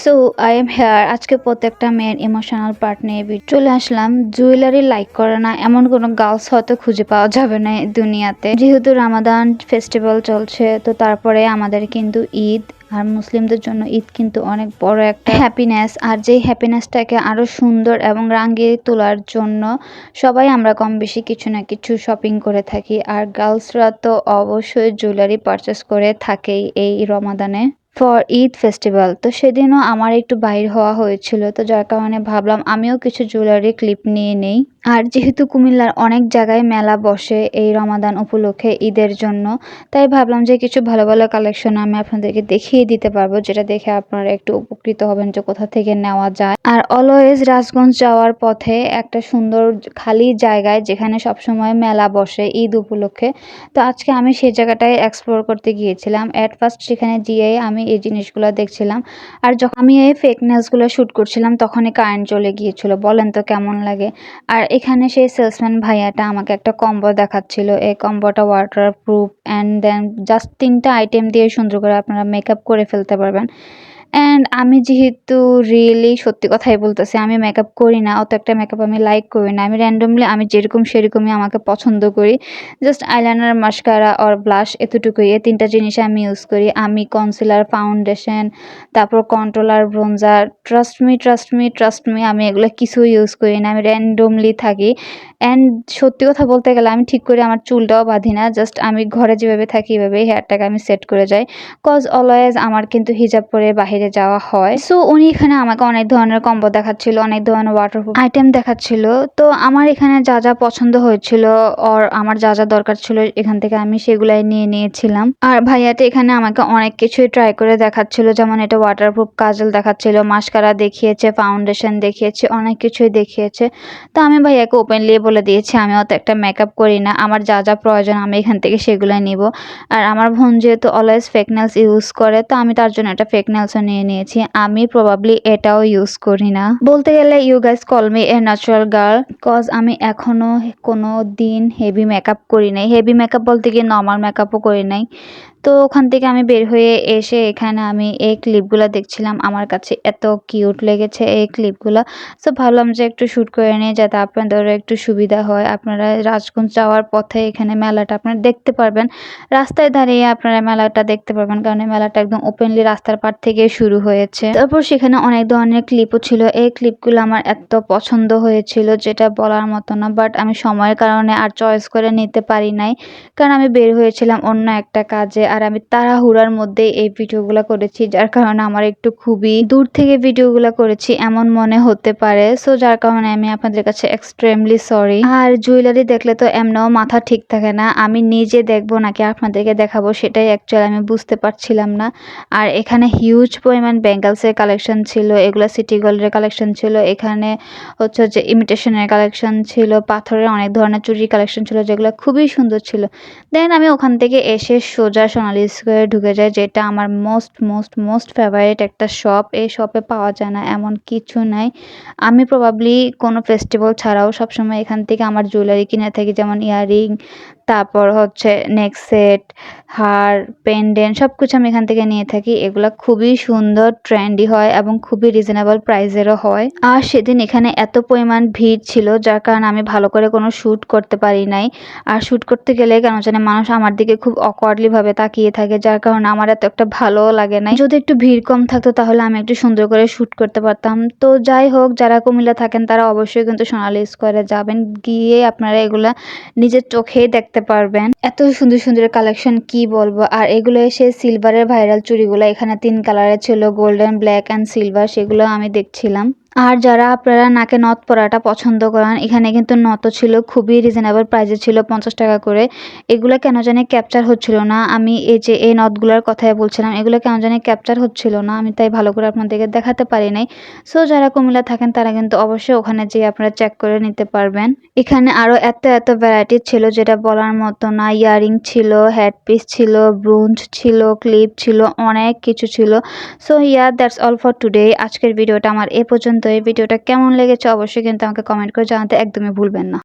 So I am here. আজকে প্রত্যেকটা মেয়ের ইমোশনাল পার্ট নিয়ে চলে আসলাম। জুয়েলারি লাইক করে না এমন কোনো গার্লস হয়তো খুঁজে পাওয়া যাবে না দুনিয়াতে। যেহেতু রামাদান ফেস্টিভ্যাল চলছে, তো তারপরে আমাদের কিন্তু ঈদ, আর মুসলিমদের জন্য ঈদ কিন্তু অনেক বড় একটা হ্যাপিনেস। আর যেই হ্যাপিনেসটাকে আরো সুন্দর এবং রাঙিয়ে তোলার জন্য সবাই আমরা কম বেশি কিছু না কিছু শপিং করে থাকি। আর গার্লসরা তো অবশ্যই জুয়েলারি পারচেস করে থাকেই এই রমাদানে ফর ঈদ ফেস্টিভ্যাল। তো সেদিনও আমার একটু বাইর হওয়া হয়েছিল, তো যার কারণে ভাবলাম আমিও কিছু জুয়েলারি ক্লিপ নিয়ে নেই। আর যেহেতু কুমিল্লার অনেক জায়গায় মেলা বসে এই রমাদান উপলক্ষে ঈদের জন্য, তাই ভাবলাম যে কিছু ভালো ভালো কালেকশন আমি আপনাদেরকে দেখিয়ে দিতে পারবো, যেটা দেখে আপনারা একটু উপকৃত হবেন যে কোথা থেকে নেওয়া যায়। আর অলওয়েজ রাজগঞ্জ যাওয়ার পথে একটা সুন্দর খালি জায়গায় যেখানে সবসময় মেলা বসে ঈদ উপলক্ষে, তো আজকে আমি সেই জায়গাটায় এক্সপ্লোর করতে গিয়েছিলাম। এট ফার্স্ট সেখানে গিয়ে আমি এই জিনিসগুলো দেখছিলাম, আর যখন আমি এই ফেক নেলসগুলো শ্যুট করছিলাম তখনই কারেন্ট চলে গিয়েছিল। বলেন তো কেমন লাগে। আর এখানে সেই সেলসম্যান ভাইয়াটা আমাকে একটা কম্বো দেখাচ্ছিল। এই কম্বোটা water proof and then just 3টা আইটেম দিয়ে সুন্দর করে আপনারা মেকআপ করে ফেলতে পারবেন। অ্যান্ড আমি যেহেতু রিয়েলি সত্যি কথাই বলতেছি, আমি মেকআপ করি না, অত একটা মেকআপ আমি লাইক করি না। আমি র্যান্ডমলি আমি যেরকম সেরকমই আমাকে পছন্দ করি। জাস্ট আইলাইনার, মাস্কারা আর ব্লাশ, এতটুকুই। এই 3টা জিনিস আমি ইউজ করি। আমি কনসিলার, ফাউন্ডেশন, তারপর কন্ট্রোলার, ব্রোঞ্জার, ট্রাস্ট মি আমি এগুলো কিছু ইউজ করি না। আমি র্যান্ডমলি থাকি। অ্যান্ড সত্যি কথা বলতে গেলে আমি ঠিক করে আমার চুলটাও বাঁধি না। জাস্ট আমি ঘরে যেভাবে থাকি এভাবেই হেয়ারটাকে আমি সেট করে যাই। কজ অলওয়েজ আমার কিন্তু হিজাব পরে বাহিরে যাওয়া হয়। সো উনি এখানে আমাকে অনেক ধরনের কম্বো দেখাচ্ছিল, অনেক ধরনের ওয়াটারপ্রুফ আইটেম দেখাচ্ছিল। তো আমার এখানে যা যা পছন্দ হয়েছিল আর আমার যা যা দরকার ছিল এখান থেকে আমি সেগুলাই নিয়ে নিয়েছিলাম। আর ভাইয়াটা এখানে আমাকে অনেক কিছুই ট্রাই করে দেখাচ্ছিল, যেমন এটা ওয়াটারপ্রুফ কাজল দেখাচ্ছিল, মাস্কারা দেখিয়েছে, ফাউন্ডেশন দেখিয়েছে, অনেক কিছুই দেখিয়েছে। তো আমি ভাইয়াকে ওপেনলি বলে দিয়েছি আমি অত একটা মেকআপ করি না, আমার যা যা প্রয়োজন আমি এখান থেকে সেগুলাই নিব। আর আমার বোন যেহেতু অলওয়েজ ফেক নেলস ইউজ করে, তো আমি তার জন্য একটা ফেক নেলসও নিয়ে নিয়েছি। আমি প্রবাবলি এটাও ইউজ করি না। বলতে গেলে you guys call me a natural girl, cause আমি এখনো কোনো দিন হেভি মেকআপ করি নাই। হেভি মেকআপ বলতে গিয়ে নর্মাল মেকআপও করি নাই। তো ওখান থেকে আমি বের হয়ে এসে এখানে আমি এই ক্লিপগুলো দেখছিলাম। আমার কাছে এত কিউট লেগেছে এই ক্লিপগুলো। সো ভাবলাম যে একটু শ্যুট করে নিই যাতে আপনাদেরও একটু সুবিধা হয়। আপনারা রাজগঞ্জ যাওয়ার পথে এখানে মেলাটা আপনারা দেখতে পারবেন। রাস্তায় দাঁড়িয়ে আপনারা মেলাটা দেখতে পারবেন, কারণ এই মেলাটা একদম ওপেনলি রাস্তার পার থেকে শুরু হয়েছে। তারপর সেখানে অনেক ধরনের ক্লিপও ছিল। এই ক্লিপগুলো আমার এত পছন্দ হয়েছিল যেটা বলার মতো না, বাট আমি সময়ের কারণে আর চয়েস করে নিতে পারি নাই, কারণ আমি বের হয়েছিলাম অন্য একটা কাজে। আর আমি তাড়াহুড়ার মধ্যে এই ভিডিওগুলো করেছি, যার কারণে আমার একটু খুবই দূর থেকে ভিডিওগুলো করেছি এমন মনে হতে পারে। সো যার কারণে আমি আপনাদের কাছে এক্সট্রিমলি সরি। আর জুয়েলারি দেখলে তো এমনও মাথা ঠিক থাকে না, আমি নিজে দেখবো নাকি আপনাদেরকে দেখাবো সেটাই অ্যাকচুয়ালি আমি বুঝতে পারছিলাম না। আর এখানে হিউজ পরিমাণ ব্যাঙ্গলসের কালেকশন ছিল, এগুলো সিটি গোল্ডের কালেকশন ছিল। এখানে হচ্ছে যে ইমিটেশনের কালেকশন ছিল, পাথরের অনেক ধরনের চুড়ি কালেকশন ছিল যেগুলো খুবই সুন্দর ছিল। দেন আমি ওখান থেকে এসে সোজা সোনালী স্কোয়ারে ঢুকে যাই, যেটা আমার মোস্ট ফেভারিট একটা শপ। এই শপে পাওয়া যায় না এমন কিছু নাই। আমি প্রবাবলি কোনো ফেস্টিভ্যাল ছাড়াও সবসময় এখান থেকে আমার জুয়েলারি কিনে থাকি, যেমন ইয়াররিং, তারপর হচ্ছে নেক সেট, হার, পেন্ডেন্ট, সব কিছু আমি এখান থেকে নিয়ে থাকি। এগুলা খুবই সুন্দর, ট্রেন্ডি হয় এবং খুবই রিজনেবল প্রাইসেরও হয়। আর সেদিন এখানে এত পরিমাণ ভিড় ছিল যার কারণে আমি ভালো করে কোনো শ্যুট করতে পারি নাই। আর শ্যুট করতে গেলে কেন জানি মানুষ আমার দিকে খুব অকওয়ার্ডলি ভাবে তাকিয়ে থাকে, যার কারণে আমার এত একটা ভালোও লাগে না। যদি একটু ভিড় কম থাকতো তাহলে আমি একটু সুন্দর করে শ্যুট করতে পারতাম। তো যাই হোক, যারা কুমিল্লা থাকেন তারা অবশ্যই কিন্তু সোনালী স্কোয়ারে যাবেন, গিয়ে আপনারা এগুলা নিজের চোখেই দেখতে পারবেন। এত সুন্দর সুন্দর কালেকশন কি বলবো। আর এগুলো এসে সিলভারের ভাইরাল চুড়িগুলো এখানে 3 কালারের ছিল, গোল্ডেন, ব্ল্যাক অ্যান্ড সিলভার, সেগুলো আমি দেখছিলাম। আর যারা আপনারা নাকে নথ পরাটা পছন্দ করেন, এখানে কিন্তু নথও ছিল, খুবই রিজনেবল প্রাইসে ছিল, 50 টাকা করে। এগুলো কেন জানি ক্যাপচার হচ্ছিল না। আমি এই যে এই নথগুলোর কথাই বলছিলাম, এগুলো কেন জানি ক্যাপচার হচ্ছিল না, আমি তাই ভালো করে আপনাদেরকে দেখাতে পারি নাই। সো যারা কুমিল্লা থাকেন তারা কিন্তু অবশ্যই ওখানে যেয়ে আপনারা চেক করে নিতে পারবেন। এখানে আরো এত ভ্যারাইটি ছিল যেটা বলার মতো না। ইয়ারিং ছিল, হেডপিস ছিল, ব্রুঞ্জ ছিল, ক্লিপ ছিল, অনেক কিছু ছিল। So that's all for today. আজকের ভিডিওটা আমার এ পর্যন্ত। এই ভিডিওটা কেমন লেগেছে অবশ্যই কিন্তু আমাকে কমেন্ট করে জানাতে একদমই ভুলবেন না।